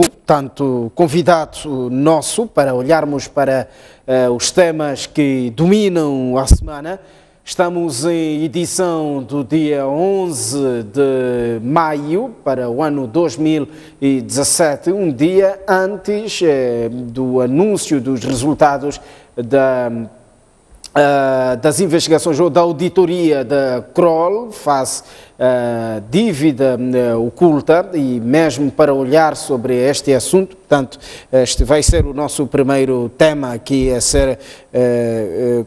tanto convidado nosso para olharmos para os temas que dominam a semana. Estamos em edição do dia 11 de maio para o ano 2017, um dia antes do anúncio dos resultados das investigações ou da auditoria da Kroll face dívida oculta, e mesmo para olhar sobre este assunto, portanto, este vai ser o nosso primeiro tema aqui a ser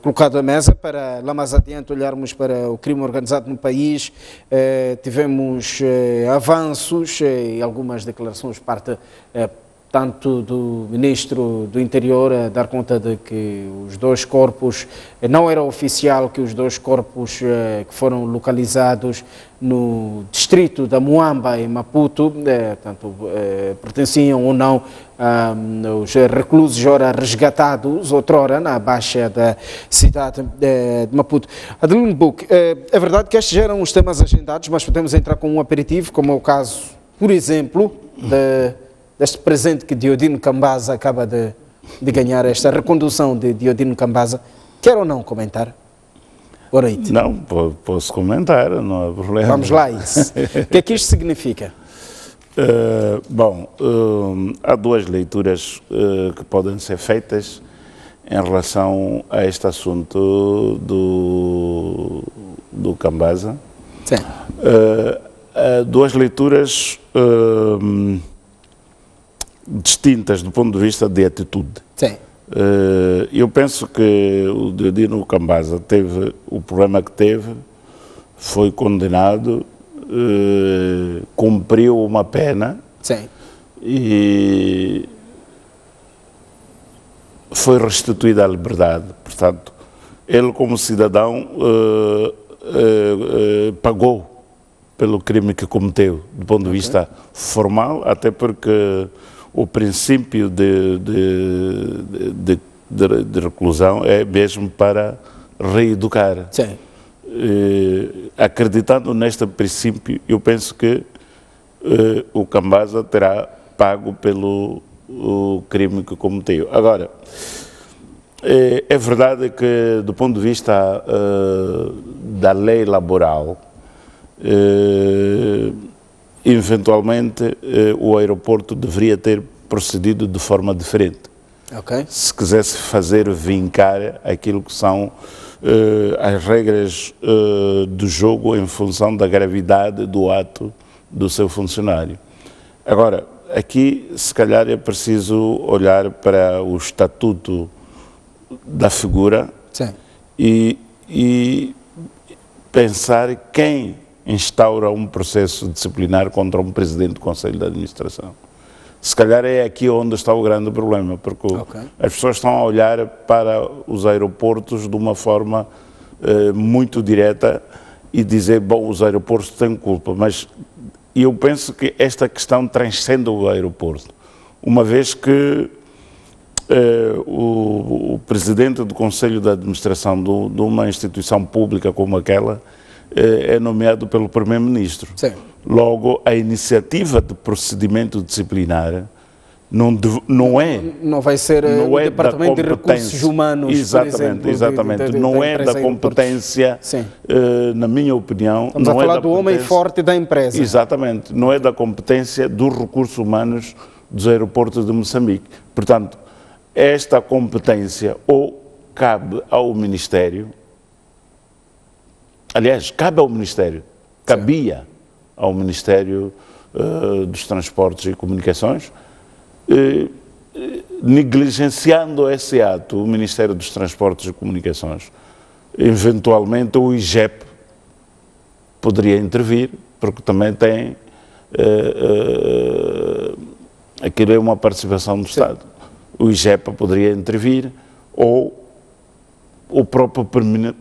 colocado à mesa. Para lá mais adiante olharmos para o crime organizado no país, tivemos avanços e algumas declarações parte tanto do Ministro do Interior a dar conta de que os dois corpos, não era oficial que os dois corpos que foram localizados no distrito da Muamba, em Maputo, pertenciam ou não aos reclusos ora resgatados outrora na baixa da cidade de Maputo. Adelino Buck, é verdade que estes já eram os temas agendados, mas podemos entrar com um aperitivo, como é o caso, por exemplo, deste presente que Diodino Cambaza acaba de ganhar, esta recondução de Diodino Cambaza. Quer ou não comentar? Oraite. Não, posso comentar, não há problema. Vamos lá, isso. O que é que isto significa? Há duas leituras que podem ser feitas em relação a este assunto do Cambaza. Sim. Duas leituras distintas do ponto de vista de atitude. Sim. Eu penso que o Diodino Cambaza teve o problema que teve, foi condenado, cumpriu uma pena. Sim. E foi restituída à liberdade. Portanto, ele como cidadão pagou pelo crime que cometeu, do ponto de vista formal, até porque o princípio de reclusão é mesmo para reeducar. Sim. Acreditando neste princípio, eu penso que o Cambaza terá pago pelo crime que cometeu. Agora, é verdade que, do ponto de vista da lei laboral, eventualmente o aeroporto deveria ter procedido de forma diferente. Okay. Se quisesse fazer vincar aquilo que são as regras do jogo em função da gravidade do ato do seu funcionário. Agora, aqui se calhar é preciso olhar para o estatuto da figura. Sim. E pensar quem instaura um processo disciplinar contra um presidente do Conselho de Administração. Se calhar é aqui onde está o grande problema, porque as pessoas estão a olhar para os aeroportos de uma forma muito direta e dizer, bom, os aeroportos têm culpa, mas eu penso que esta questão transcende o aeroporto, uma vez que o presidente do Conselho de Administração de uma instituição pública como aquela é nomeado pelo Primeiro-Ministro. Logo, a iniciativa de procedimento disciplinar não vai ser o Departamento de Recursos Humanos, exatamente, exatamente. Não é da competência, na minha opinião. Estamos a falar do homem forte da empresa. Exatamente. Não é da competência dos recursos humanos dos aeroportos de Moçambique. Portanto, esta competência ou cabe ao Ministério, aliás, cabe ao Ministério, cabia ao Ministério dos Transportes e Comunicações, negligenciando esse ato, o Ministério dos Transportes e Comunicações, eventualmente o IGEP poderia intervir, porque também tem, aquilo é uma participação do Estado. O IGEP poderia intervir, ou o próprio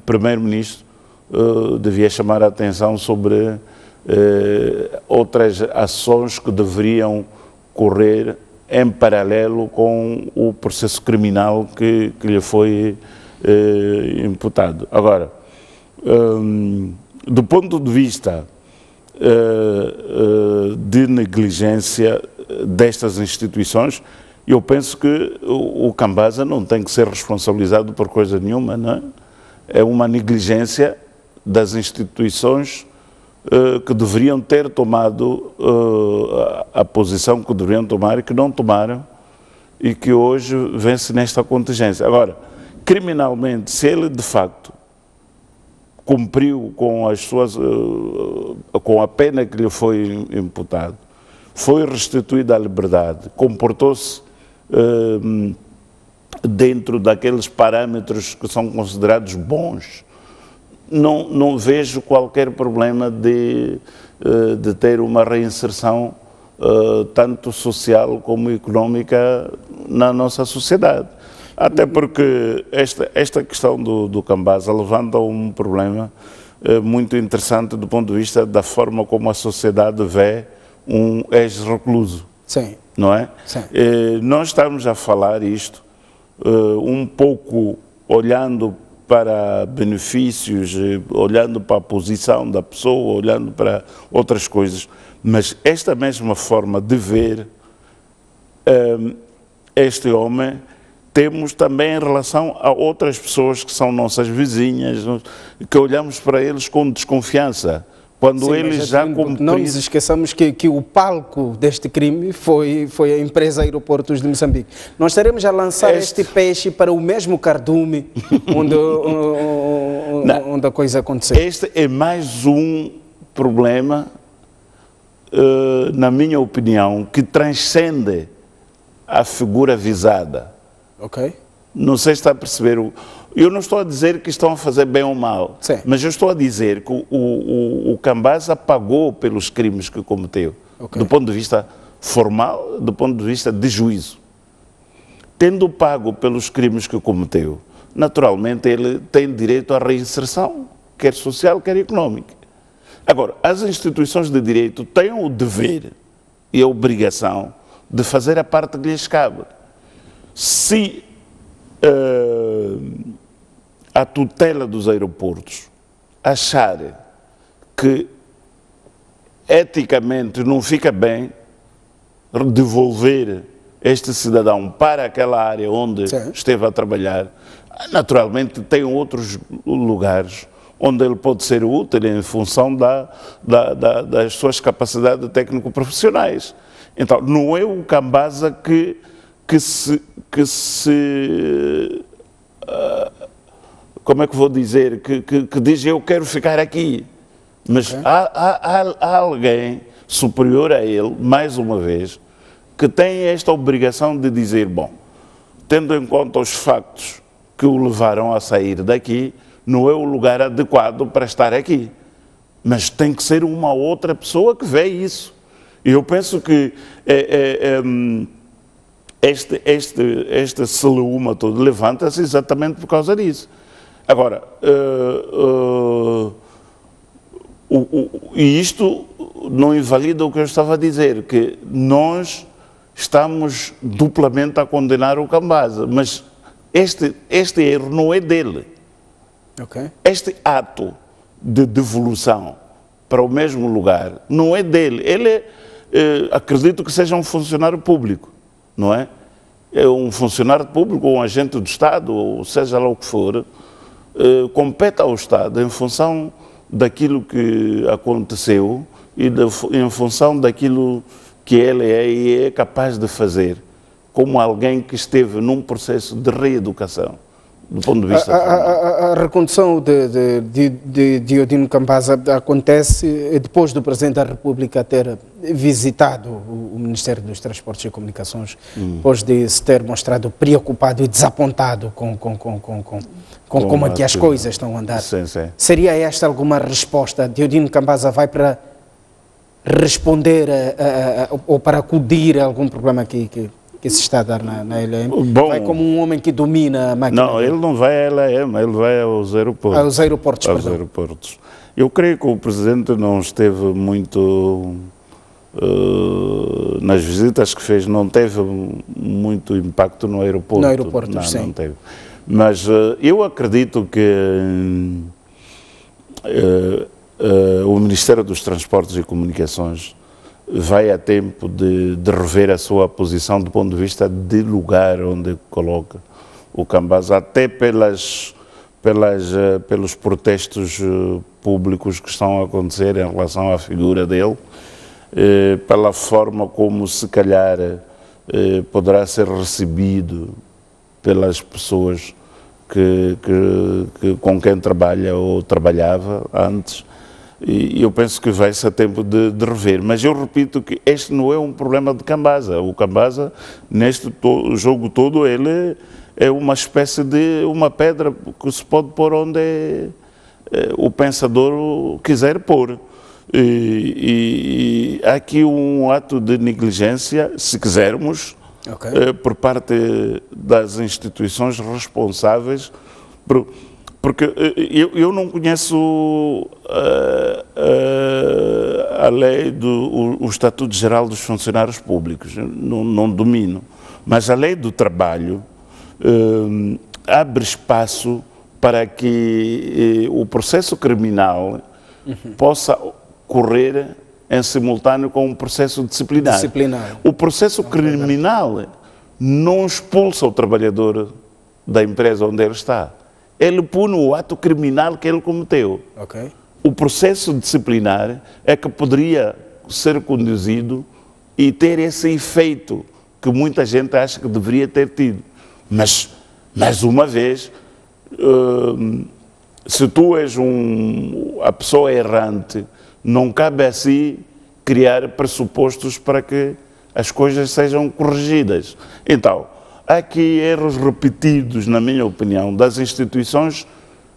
Primeiro-Ministro devia chamar a atenção sobre outras ações que deveriam correr em paralelo com o processo criminal que lhe foi imputado. Agora, do ponto de vista de negligência, destas instituições. Eu penso que o Cambasa não tem que ser responsabilizado por coisa nenhuma, não é? É uma negligência das instituições que deveriam ter tomado a posição que deveriam tomar e que não tomaram e que hoje vence nesta contingência. Agora, criminalmente, se ele de facto cumpriu com as suas, com a pena que lhe foi imputado, foi restituído à liberdade, comportou-se dentro daqueles parâmetros que são considerados bons, não vejo qualquer problema de ter uma reinserção tanto social como económica na nossa sociedade. Até porque esta questão do Cambasa levanta um problema muito interessante do ponto de vista da forma como a sociedade vê um ex-recluso. Sim. Não é? Sim. Nós estamos a falar isto um pouco olhando para benefícios, olhando para a posição da pessoa, olhando para outras coisas, mas esta mesma forma de ver este homem temos também em relação a outras pessoas que são nossas vizinhas, que olhamos para eles com desconfiança. Quando sim, eles já cumpriram... Não nos esqueçamos que o palco deste crime foi a empresa Aeroportos de Moçambique. Nós estaremos a lançar este peixe para o mesmo cardume onde a coisa aconteceu. Este é mais um problema, na minha opinião, que transcende a figura visada. Ok. Não sei se está a perceber. Eu não estou a dizer que estão a fazer bem ou mal, sim, mas eu estou a dizer que o Cambasa pagou pelos crimes que cometeu, okay, do ponto de vista formal, do ponto de vista de juízo. Tendo pago pelos crimes que cometeu, naturalmente ele tem direito à reinserção, quer social, quer económica. Agora, as instituições de direito têm o dever e a obrigação de fazer a parte que lhes cabe. Se a tutela dos aeroportos achar que eticamente não fica bem devolver este cidadão para aquela área onde sim, esteve a trabalhar, naturalmente tem outros lugares onde ele pode ser útil em função das suas capacidades técnico-profissionais. Então, não é o Cambasa que como é que vou dizer, que diz eu quero ficar aqui, mas okay, há alguém superior a ele, mais uma vez, que tem esta obrigação de dizer, bom, tendo em conta os factos que o levaram a sair daqui, não é o lugar adequado para estar aqui, mas tem que ser uma outra pessoa que vê isso. E eu penso que este celeuma todo levanta-se exatamente por causa disso. Agora, e isto não invalida o que eu estava a dizer, que nós estamos duplamente a condenar o Cambasa, mas este erro não é dele. Okay. Este ato de devolução para o mesmo lugar não é dele. Ele acredito que seja um funcionário público, não é? É um funcionário público, ou um agente do Estado, ou seja lá o que for, compete ao Estado em função daquilo que aconteceu e em função daquilo que ele é e é capaz de fazer, como alguém que esteve num processo de reeducação, do ponto de vista a recondução de Diodino Cambasa acontece depois do Presidente da República ter visitado o Ministério dos Transportes e Comunicações, depois de se ter mostrado preocupado e desapontado com como é que as coisas estão a andar. Sim, sim. Seria esta alguma resposta? Diodino Cambasa vai para responder ou para acudir a algum problema que se está a dar na LM? Bom, vai como um homem que domina a máquina? Não, ele não vai à LM, ele vai aos aeroportos. Aos aeroportos, aos aeroportos. Eu creio que o Presidente não esteve muito... nas visitas que fez, não teve muito impacto no aeroporto. No aeroporto, não, sim. Não teve. Mas eu acredito que o Ministério dos Transportes e Comunicações vai a tempo de rever a sua posição do ponto de vista de lugar onde coloca o Cambaz, até pelos protestos públicos que estão a acontecer em relação à figura dele, pela forma como se calhar poderá ser recebido pelas pessoas com quem trabalha ou trabalhava antes. E eu penso que vai ser tempo de rever. Mas eu repito que este não é um problema de Cambaza. O Cambaza, neste jogo todo, ele é uma espécie de uma pedra que se pode pôr onde o pensador quiser pôr. E há aqui um ato de negligência, se quisermos, por parte das instituições responsáveis, porque eu não conheço a lei o Estatuto Geral dos Funcionários Públicos, não domino, mas a lei do trabalho abre espaço para que o processo criminal possa correr em simultâneo com um processo disciplinar. O processo criminal não expulsa o trabalhador da empresa onde ele está. Ele pune o ato criminal que ele cometeu. O processo disciplinar é que poderia ser conduzido e ter esse efeito que muita gente acha que deveria ter tido. Mas, mais uma vez, se tu és a pessoa errante, não cabe a si criar pressupostos para que as coisas sejam corrigidas. Então, há aqui erros repetidos, na minha opinião, das instituições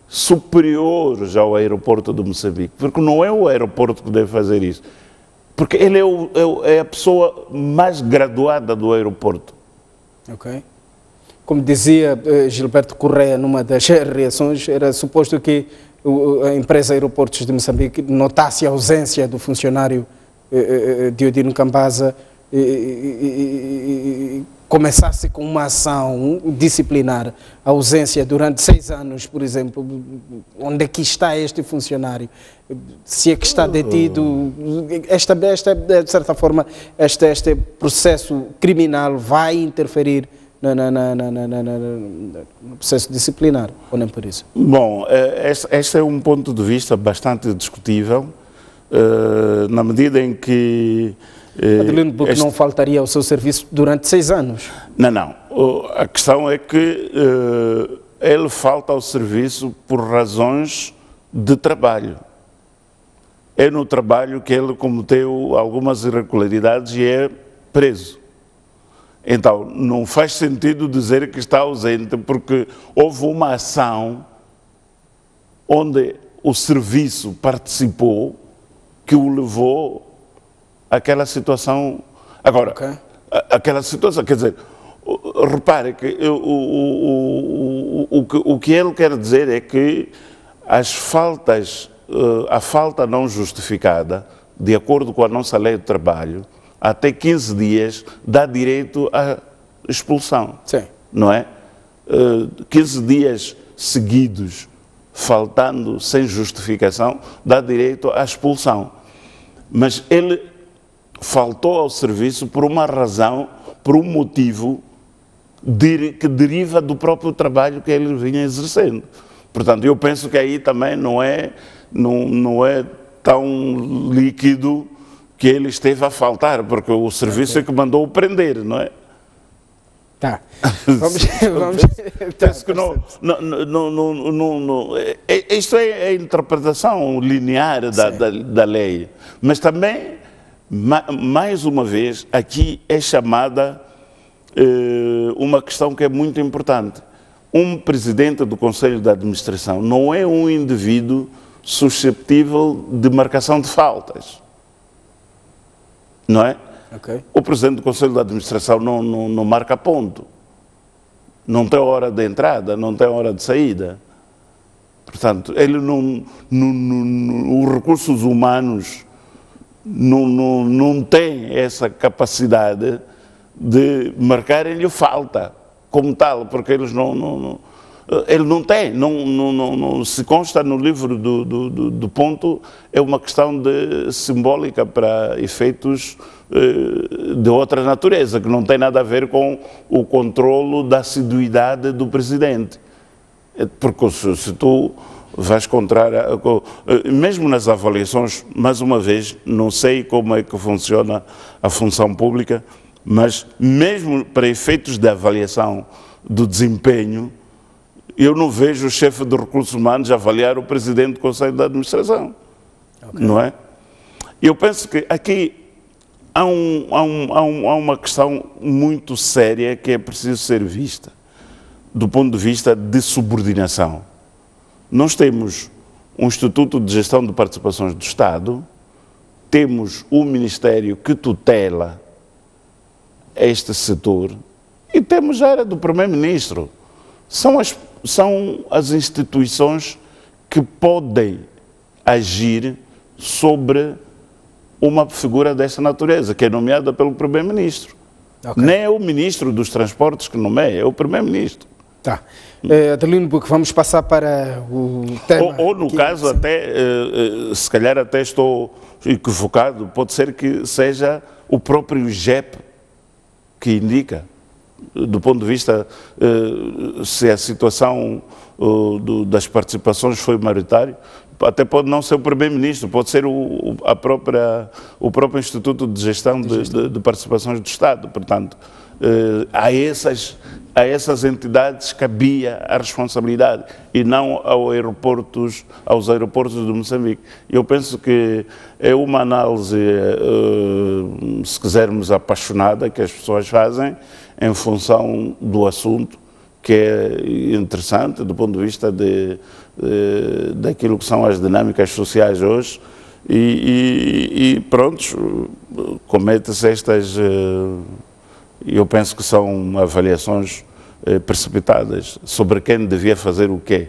superiores ao aeroporto de Moçambique, porque não é o aeroporto que deve fazer isso, porque ele é a pessoa mais graduada do aeroporto. Como dizia Gilberto Correia numa das reações, era suposto que a empresa Aeroportos de Moçambique notasse a ausência do funcionário Diodino Cambaza e começasse com uma ação disciplinar, a ausência durante 6 anos, por exemplo. Onde é que está este funcionário? Se é que está detido, de certa forma, este processo criminal vai interferir no processo disciplinar, ou nem por isso? Bom, este é um ponto de vista bastante discutível, na medida em que... Adelino, porque não faltaria ao seu serviço durante 6 anos. Não. A questão é que ele falta ao serviço por razões de trabalho. É no trabalho que ele cometeu algumas irregularidades e é preso. Então, não faz sentido dizer que está ausente, porque houve uma ação onde o serviço participou que o levou àquela situação. Agora, aquela situação, quer dizer, repare que o que ele quer dizer é que a falta não justificada, de acordo com a nossa lei do trabalho, até 15 dias dá direito à expulsão. Sim. Não é? 15 dias seguidos, faltando sem justificação, dá direito à expulsão. Mas ele faltou ao serviço por uma razão, por um motivo que deriva do próprio trabalho que ele vinha exercendo. Portanto, eu penso que aí também não é tão líquido que ele esteve a faltar, porque o serviço é que mandou o prender, não é? Tá. Penso que isto é a interpretação linear da lei, mas também, mais uma vez, aqui é chamada uma questão que é muito importante. Um presidente do Conselho de Administração não é um indivíduo suscetível de marcação de faltas. Não é? O presidente do Conselho de Administração não marca ponto. Não tem hora de entrada, não tem hora de saída. Portanto, ele os recursos humanos não tem essa capacidade de marcarem-lhe falta como tal, porque eles Ele não tem, se consta no livro do Ponto, é uma questão simbólica para efeitos de outra natureza, que não tem nada a ver com o controlo da assiduidade do presidente. Porque se tu vais mesmo nas avaliações, mais uma vez, não sei como é que funciona a função pública, mas mesmo para efeitos de avaliação do desempenho, eu não vejo o chefe de recursos humanos avaliar o presidente do Conselho de Administração, não é? Eu penso que aqui há uma questão muito séria que é preciso ser vista, do ponto de vista de subordinação. Nós temos um Instituto de Gestão de Participações do Estado, temos um Ministério que tutela este setor e temos a área do Primeiro-Ministro. São as instituições que podem agir sobre uma figura dessa natureza, que é nomeada pelo Primeiro-Ministro. Okay. Nem é o Ministro dos Transportes que nomeia, é o Primeiro-Ministro. Tá. Adelino Buque, vamos passar para o tema... Ou no caso, até, se calhar até estou equivocado, pode ser que seja o próprio IGEP que indica, do ponto de vista se a situação das participações foi maioritária, até pode não ser o Primeiro-Ministro, pode ser o próprio Instituto de Gestão de Participações do Estado. Portanto, a essas entidades cabia a responsabilidade e não aos aeroportos de Moçambique. Eu penso que é uma análise, se quisermos, apaixonada que as pessoas fazem em função do assunto, que é interessante do ponto de vista daquilo que são as dinâmicas sociais hoje e pronto, comete-se estas... Eu penso que são avaliações precipitadas sobre quem devia fazer o quê.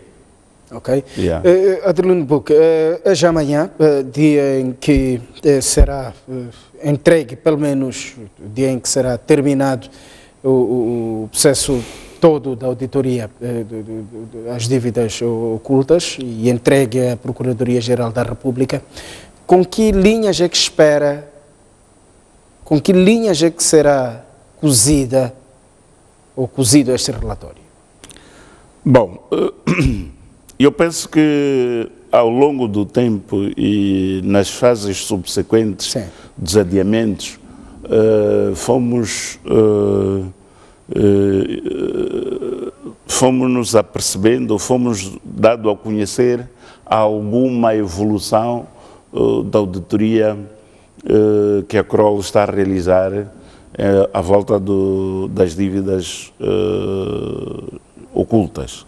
Ok. Yeah. Adelino Buque, é já amanhã, dia em que será entregue, pelo menos dia em que será terminado o processo todo da auditoria às dívidas ocultas e entregue à Procuradoria-Geral da República. Com que linhas é que espera, com que linhas é que será cozido este relatório? Bom, eu penso que ao longo do tempo e nas fases subsequentes dos adiamentos, fomos nos apercebendo, fomos dando a conhecer alguma evolução da auditoria que a CROL está a realizar à volta das dívidas ocultas.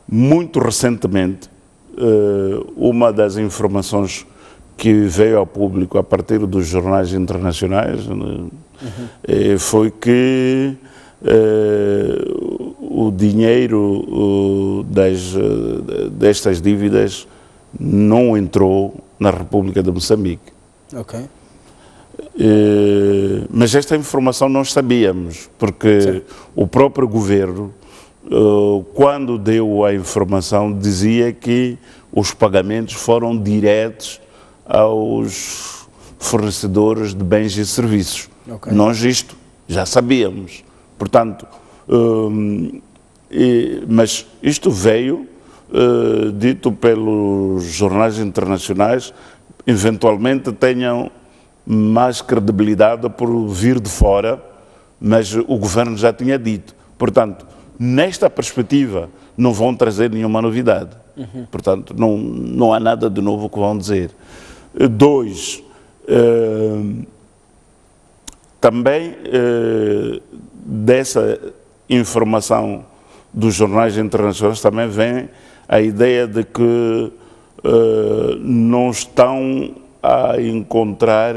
Muito recentemente, uma das informações que veio ao público a partir dos jornais internacionais foi que o dinheiro destas dívidas não entrou na República de Moçambique. Ok. Mas esta informação nós sabíamos, porque o próprio governo, quando deu a informação, dizia que os pagamentos foram diretos aos fornecedores de bens e serviços. Okay. Nós isto já sabíamos. Portanto, mas isto veio dito pelos jornais internacionais, eventualmente tenham mais credibilidade por vir de fora, mas o governo já tinha dito. Portanto, nesta perspectiva, não vão trazer nenhuma novidade. Portanto, não há nada de novo que vão dizer. Dois, também dessa informação dos jornais internacionais também vem a ideia de que não estão a encontrar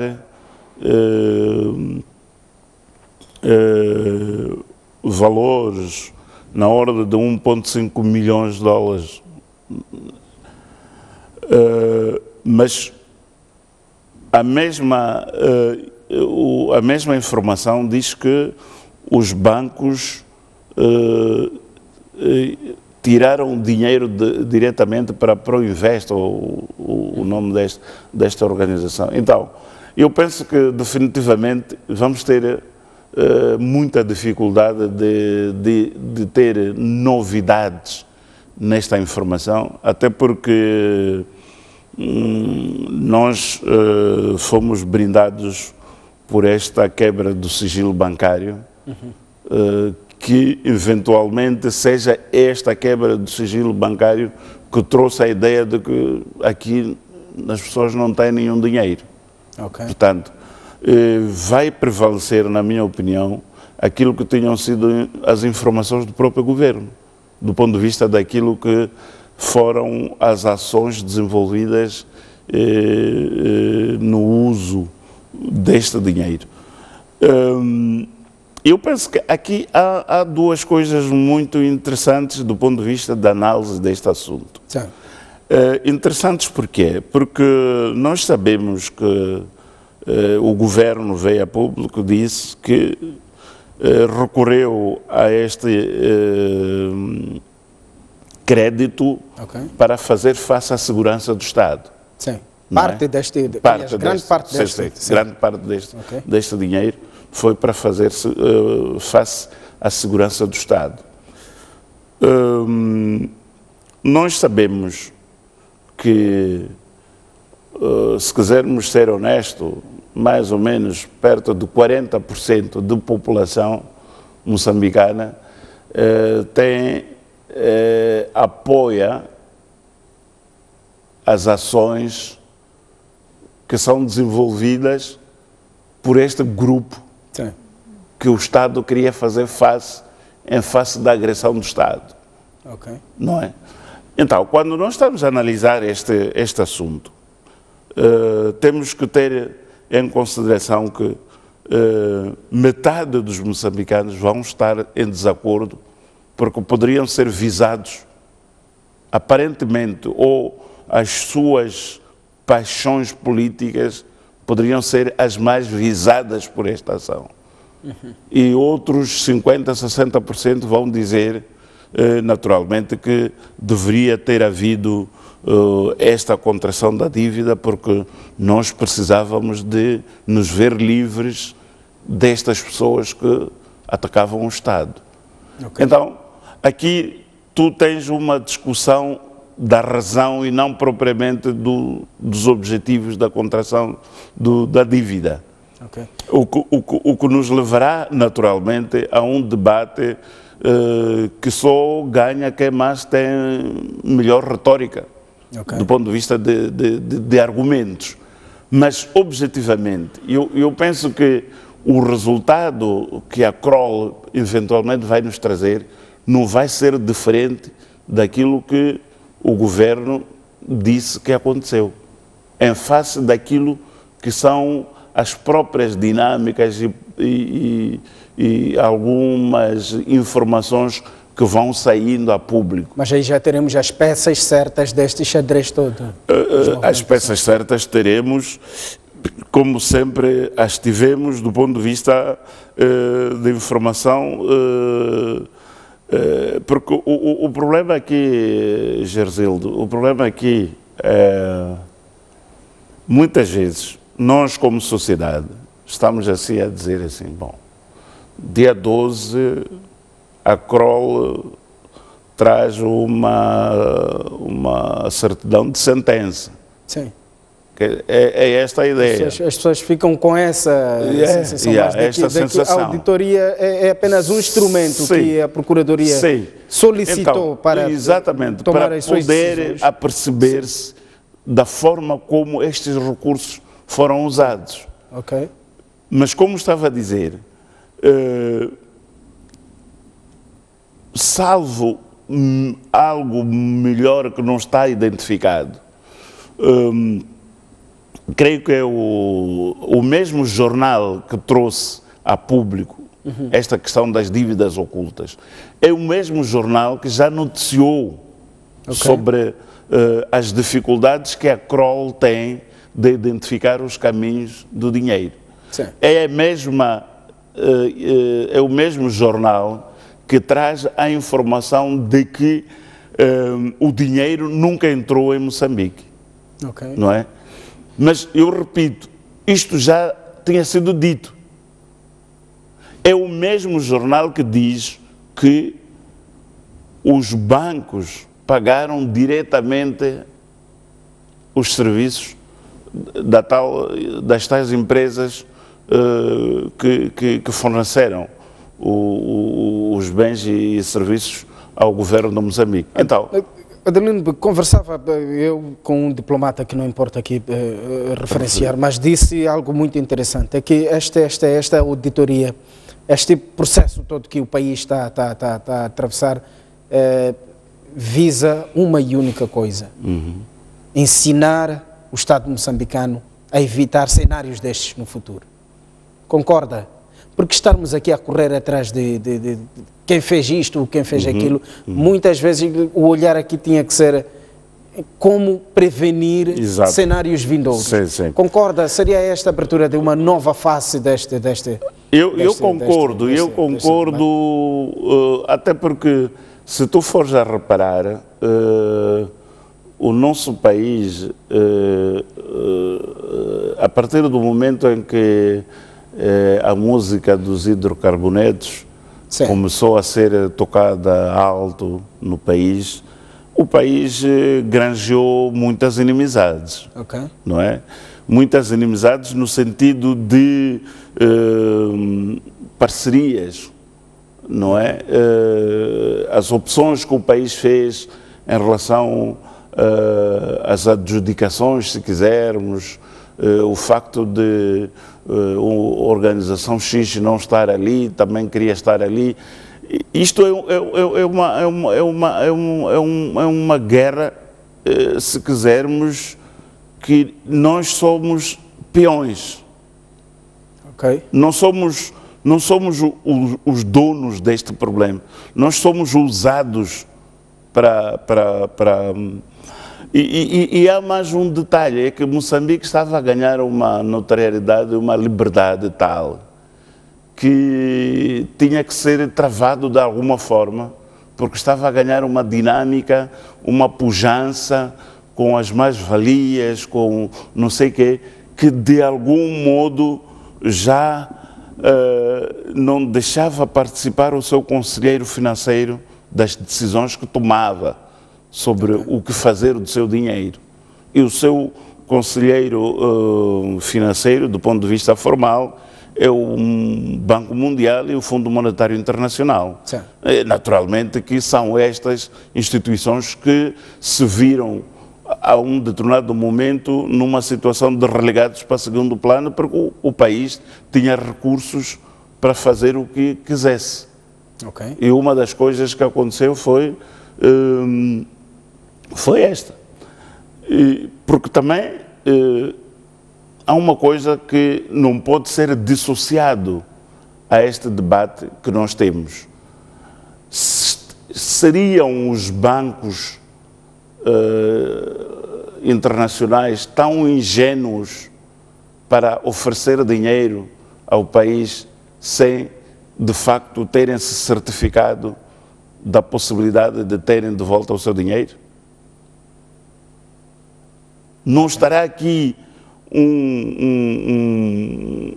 valores na ordem de 1,5 milhões de dólares. Mas a mesma informação diz que os bancos tiraram dinheiro diretamente para a Proinvest, o nome desta organização. Então, eu penso que definitivamente vamos ter muita dificuldade de ter novidades nesta informação, até porque nós fomos brindados por esta quebra do sigilo bancário, que eventualmente seja esta quebra do sigilo bancário que trouxe a ideia de que aqui as pessoas não têm nenhum dinheiro. Okay. Portanto, vai prevalecer, na minha opinião, aquilo que tinham sido as informações do próprio governo, do ponto de vista daquilo que foram as ações desenvolvidas no uso deste dinheiro. Eu penso que aqui há duas coisas muito interessantes do ponto de vista da análise deste assunto. Interessantes porquê? Porque nós sabemos que o governo veio a público, disse que recorreu a este crédito para fazer face à segurança do Estado. Sim. Grande parte deste dinheiro foi para fazer face à segurança do Estado. Nós sabemos que, se quisermos ser honestos, mais ou menos perto de 40% da população moçambicana apoia as ações que são desenvolvidas por este grupo que o Estado queria fazer em face da agressão do Estado. Não é? Então, quando nós estamos a analisar este assunto, temos que ter em consideração que metade dos moçambicanos vão estar em desacordo porque poderiam ser visados, aparentemente, ou as suas paixões políticas poderiam ser as mais visadas por esta ação. E outros 50%, 60% vão dizer, naturalmente, que deveria ter havido esta contração da dívida porque nós precisávamos de nos ver livres destas pessoas que atacavam o Estado. Então, aqui tu tens uma discussão da razão e não propriamente dos objetivos da contração da dívida. O que nos levará, naturalmente, a um debate que só ganha quem mais tem melhor retórica, do ponto de vista de argumentos. Mas, objetivamente, eu penso que o resultado que a Kroll eventualmente vai nos trazer não vai ser diferente daquilo que o governo disse que aconteceu, em face daquilo que são as próprias dinâmicas e algumas informações que vão saindo a público. Mas aí já teremos as peças certas deste xadrez todo? As peças certas teremos, como sempre as tivemos do ponto de vista de informação, porque o problema aqui, Gerzildo, o problema aqui é, muitas vezes, nós como sociedade, estamos assim a dizer assim, bom, dia 12, a Kroll traz uma certidão de sentença. Sim. É esta a ideia. As pessoas ficam com essa sensação, que a auditoria é apenas um instrumento que a Procuradoria solicitou para tomar as suas decisões. Poder aperceber-se da forma como estes recursos foram usados. Mas como estava a dizer, salvo algo melhor que não está identificado, creio que é o mesmo jornal que trouxe a público esta questão das dívidas ocultas. É o mesmo jornal que já noticiou sobre as dificuldades que a Kroll tem de identificar os caminhos do dinheiro. É o mesmo jornal que traz a informação de que o dinheiro nunca entrou em Moçambique, não é? Mas eu repito, isto já tinha sido dito. É o mesmo jornal que diz que os bancos pagaram diretamente os serviços das tais empresas que forneceram os bens e serviços ao governo de Moçambique. Então, Adelino, conversava eu com um diplomata que não importa aqui referenciar, mas disse algo muito interessante, é que esta auditoria, este processo todo que o país está a atravessar, visa uma e única coisa, ensinar o Estado moçambicano a evitar cenários destes no futuro. Concorda? Porque estarmos aqui a correr atrás de quem fez isto, quem fez aquilo, muitas vezes o olhar aqui tinha que ser como prevenir cenários vindouros. Sim. Concorda? Seria esta a abertura de uma nova face deste Eu concordo, até porque se tu fores a reparar, o nosso país, a partir do momento em que a música dos hidrocarbonetos começou a ser tocada alto no país, o país granjeou muitas inimizades, não é? Muitas inimizades no sentido de parcerias, não é? As opções que o país fez em relação às adjudicações, se quisermos, o facto de a organização X não estar ali, também queria estar ali. Isto é uma guerra, se quisermos, que nós somos peões. Não somos os donos deste problema. Nós somos usados E há mais um detalhe, é que Moçambique estava a ganhar uma notoriedade, uma liberdade tal, que tinha que ser travado de alguma forma, porque estava a ganhar uma dinâmica, uma pujança, com as mais-valias, com não sei o quê, que de algum modo já não deixava participar o seu conselheiro financeiro das decisões que tomava sobre o que fazer do seu dinheiro. E o seu conselheiro financeiro, do ponto de vista formal, é o Banco Mundial e o Fundo Monetário Internacional. Naturalmente que são estas instituições que se viram a um determinado momento numa situação de relegados para segundo plano, porque o país tinha recursos para fazer o que quisesse. E uma das coisas que aconteceu foi esta. Porque também há uma coisa que não pode ser dissociado a este debate que nós temos. Seriam os bancos internacionais tão ingênuos para oferecer dinheiro ao país sem, de facto, terem se certificado da possibilidade de terem de volta o seu dinheiro? Não estará aqui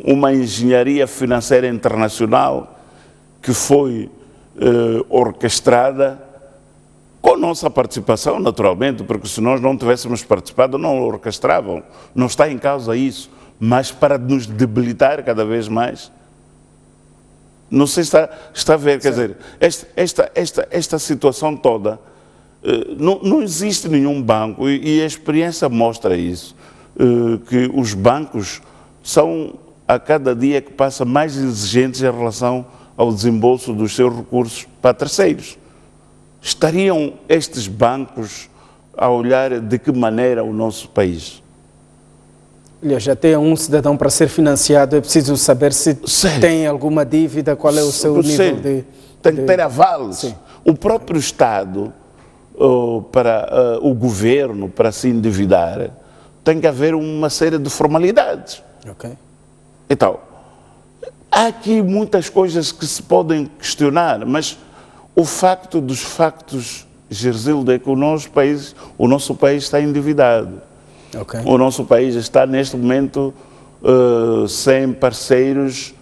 uma engenharia financeira internacional que foi orquestrada com nossa participação, naturalmente, porque se nós não tivéssemos participado, não orquestravam. Não está em causa isso, mas para nos debilitar cada vez mais. Não sei se está a ver, quer dizer, esta situação toda, não existe nenhum banco, e a experiência mostra isso, que os bancos são, a cada dia que passa, mais exigentes em relação ao desembolso dos seus recursos para terceiros. Estariam estes bancos a olhar de que maneira o nosso país? Olha, já tem um cidadão para ser financiado, é preciso saber se tem alguma dívida, qual é o seu nível de... Tem que ter avalos. O próprio Estado, para o governo, para se endividar, tem que haver uma série de formalidades. Então, há aqui muitas coisas que se podem questionar, mas o facto dos factos, Gersildo, é que o nosso país está endividado. Okay. O nosso país está, neste momento, sem parceiros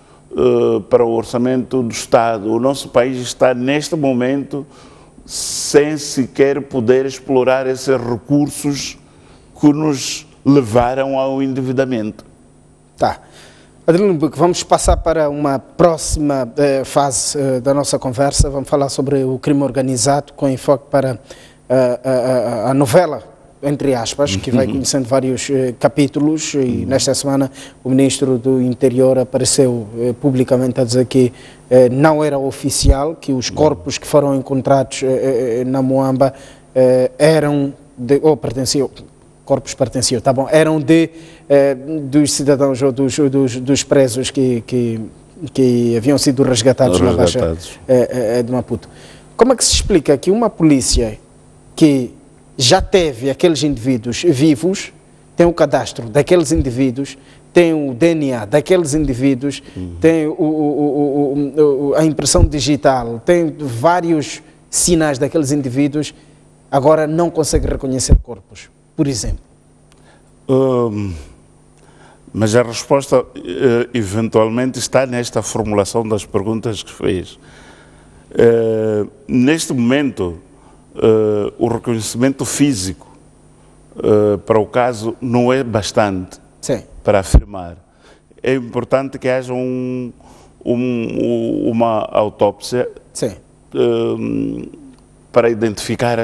para o orçamento do Estado. O nosso país está, neste momento, sem sequer poder explorar esses recursos que nos levaram ao endividamento. Tá. Adelino Buque, vamos passar para uma próxima fase da nossa conversa. Vamos falar sobre o crime organizado, com enfoque para a novela, entre aspas, que vai conhecendo vários capítulos, e nesta semana o Ministro do Interior apareceu publicamente a dizer que não era oficial, que os corpos que foram encontrados na Moamba eram ou pertenciam, corpos pertenciam, tá bom, eram dos cidadãos ou dos presos que haviam sido resgatados na Baixa de Maputo. Como é que se explica que uma polícia que já teve aqueles indivíduos vivos, tem o cadastro daqueles indivíduos, tem o DNA daqueles indivíduos, tem a impressão digital, tem vários sinais daqueles indivíduos, agora não consegue reconhecer corpos, por exemplo? Mas a resposta eventualmente está nesta formulação das perguntas que fez. Neste momento, o reconhecimento físico para o caso não é bastante. Sim. Para afirmar. É importante que haja uma autópsia. Sim. Para identificar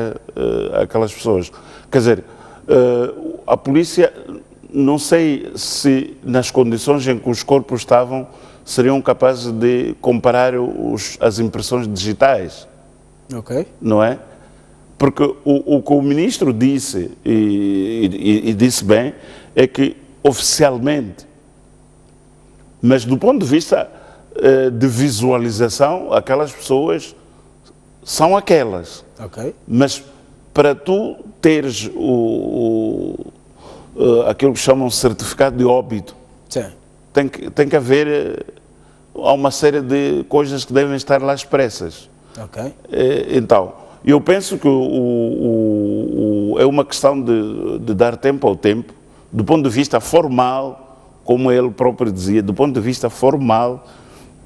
aquelas pessoas. Quer dizer, a polícia, não sei se nas condições em que os corpos estavam, seriam capazes de comparar as impressões digitais. Ok. Não é? Porque o que o ministro disse, e disse bem, é que oficialmente, mas do ponto de vista de visualização, aquelas pessoas são aquelas. Ok. Mas para tu teres aquilo que chamam de certificado de óbito, sim, tem que haver uma série de coisas que devem estar lá expressas. Ok. Então, eu penso que é uma questão de dar tempo ao tempo, do ponto de vista formal, como ele próprio dizia, do ponto de vista formal,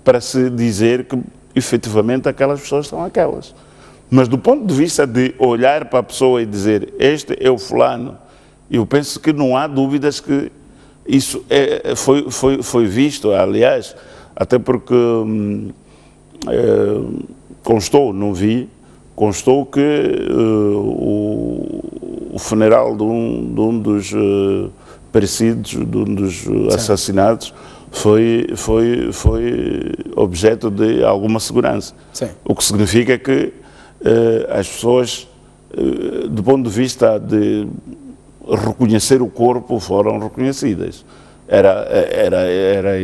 para se dizer que efetivamente aquelas pessoas são aquelas. Mas do ponto de vista de olhar para a pessoa e dizer, este é o fulano, eu penso que não há dúvidas que isso foi visto, aliás, até porque constou, não vi, constou que o funeral de um dos perecidos, de um dos assassinados, foi objeto de alguma segurança. Sim. O que significa que as pessoas, do ponto de vista de reconhecer o corpo, foram reconhecidas. Era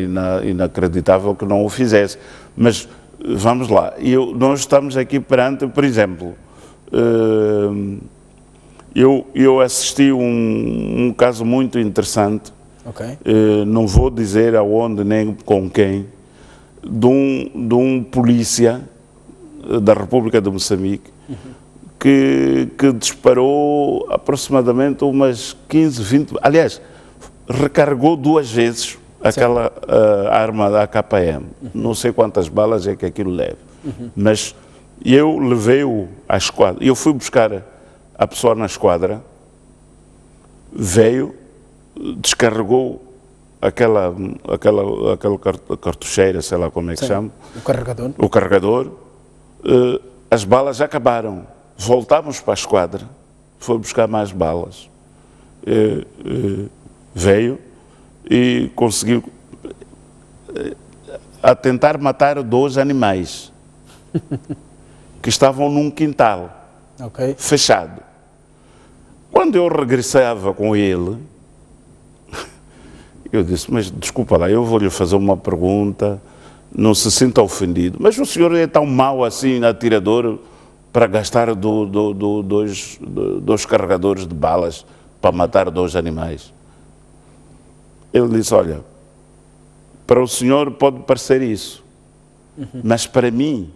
inacreditável que não o fizesse. Mas vamos lá, nós estamos aqui perante, por exemplo, eu assisti um caso muito interessante, okay, não vou dizer aonde nem com quem, de um polícia da República de Moçambique, que disparou aproximadamente umas 15, 20, aliás, recarregou 2 vezes aquela arma da AKM. Não sei quantas balas é que aquilo leva, mas eu levei-o à esquadra, eu fui buscar a pessoa na esquadra, veio, descarregou aquela cartucheira, sei lá como é que se chama. O carregador. As balas acabaram. Voltámos para a esquadra, foi buscar mais balas. Veio e conseguiu a tentar matar 2 animais que estavam num quintal fechado. Quando eu regressava com ele, eu disse, mas desculpa lá, eu vou-lhe fazer uma pergunta, não se sinta ofendido, mas o senhor é tão mau assim, atirador, para gastar 2 carregadores de balas para matar 2 animais? Ele disse, olha, para o senhor pode parecer isso, mas para mim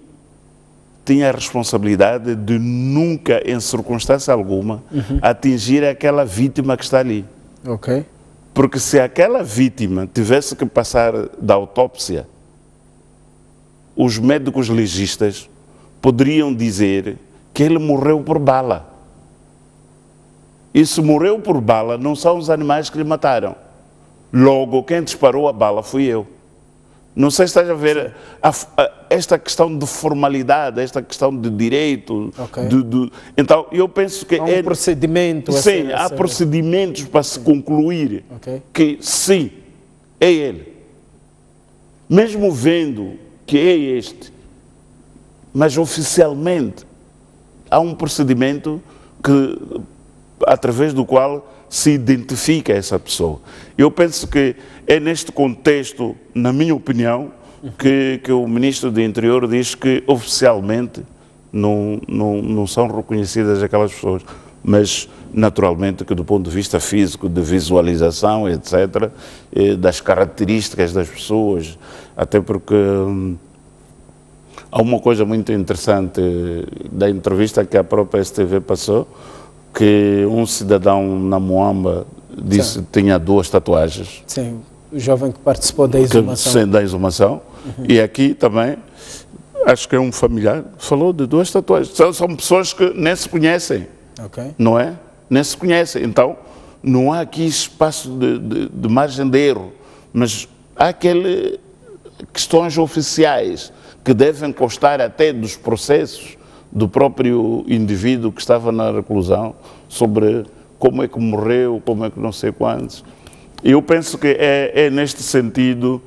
tinha a responsabilidade de nunca, em circunstância alguma, atingir aquela vítima que está ali. Ok. Porque se aquela vítima tivesse que passar da autópsia, os médicos legistas poderiam dizer que ele morreu por bala. E se morreu por bala, não são os animais que lhe mataram. Logo, quem disparou a bala fui eu. Não sei se estás a ver esta questão de formalidade, esta questão de direito. Okay. Então, eu penso que... Há um procedimento. Sim, há procedimentos para se concluir que sim, é ele. Mesmo vendo que é este, mas oficialmente há um procedimento através do qual se identifica essa pessoa. Eu penso que é neste contexto, na minha opinião, que o Ministro do Interior diz que oficialmente não são reconhecidas aquelas pessoas, mas naturalmente que do ponto de vista físico, de visualização, etc., das características das pessoas, até porque há uma coisa muito interessante da entrevista que a própria STV passou, que um cidadão na Moamba disse que tinha 2 tatuagens. Sim, o jovem que participou da exumação. Sim, da exumação. E aqui também, acho que é um familiar, falou de 2 tatuagens. São pessoas que nem se conhecem, não é? Nem se conhecem. Então, não há aqui espaço de margem de erro, mas há aquelas questões oficiais que devem constar até dos processos do próprio indivíduo que estava na reclusão, sobre como é que morreu, como é que não sei quantos. Eu penso que é neste sentido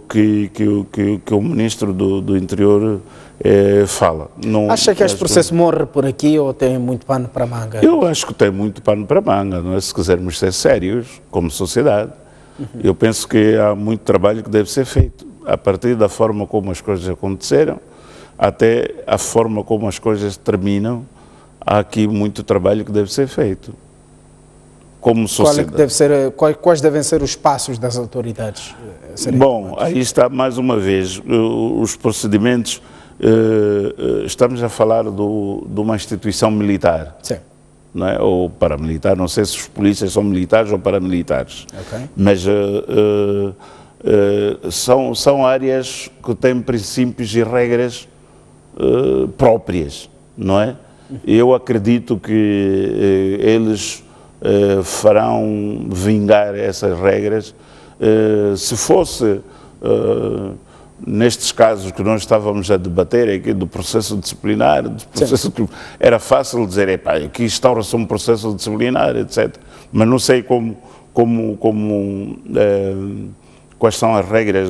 que o Ministro do Interior fala. Não, acha que este processo morre por aqui ou tem muito pano para manga? Eu acho que tem muito pano para manga, não é? Se quisermos ser sérios como sociedade. Eu penso que há muito trabalho que deve ser feito, a partir da forma como as coisas aconteceram, até a forma como as coisas terminam. Há aqui muito trabalho que deve ser feito. Como sociedade. Quais devem ser os passos das autoridades? Bom, aí está mais uma vez, os procedimentos, estamos a falar de uma instituição militar. Sim. Não é? Ou paramilitar, não sei se os polícias são militares ou paramilitares. Mas são áreas que têm princípios e regras próprias, não é? Eu acredito que eles farão vingar essas regras. Se fosse nestes casos que nós estávamos a debater aqui do processo disciplinar, era fácil dizer, aqui instaura-se um processo disciplinar, etc. Mas não sei quais são as regras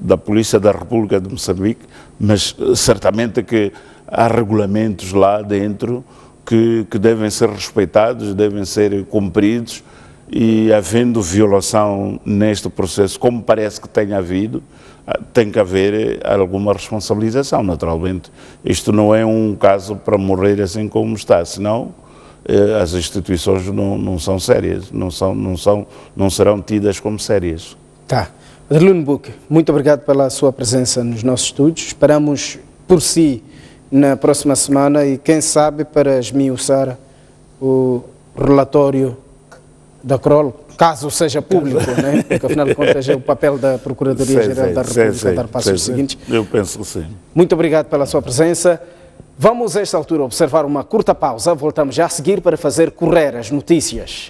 da Polícia da República de Moçambique, mas certamente que há regulamentos lá dentro que devem ser respeitados, devem ser cumpridos, e havendo violação neste processo, como parece que tenha havido, tem que haver alguma responsabilização, naturalmente. Isto não é um caso para morrer assim como está, senão as instituições não são sérias, não serão tidas como sérias. Tá. Adelino Buque, muito obrigado pela sua presença nos nossos estúdios. Esperamos por si na próxima semana e, quem sabe, para esmiuçar o relatório da CROL, caso seja público, né? Porque afinal de contas é o papel da Procuradoria-Geral da República dar passos seguintes. Eu penso que sim. Muito obrigado pela sua presença. Vamos, a esta altura, observar uma curta pausa. Voltamos já a seguir para fazer correr as notícias.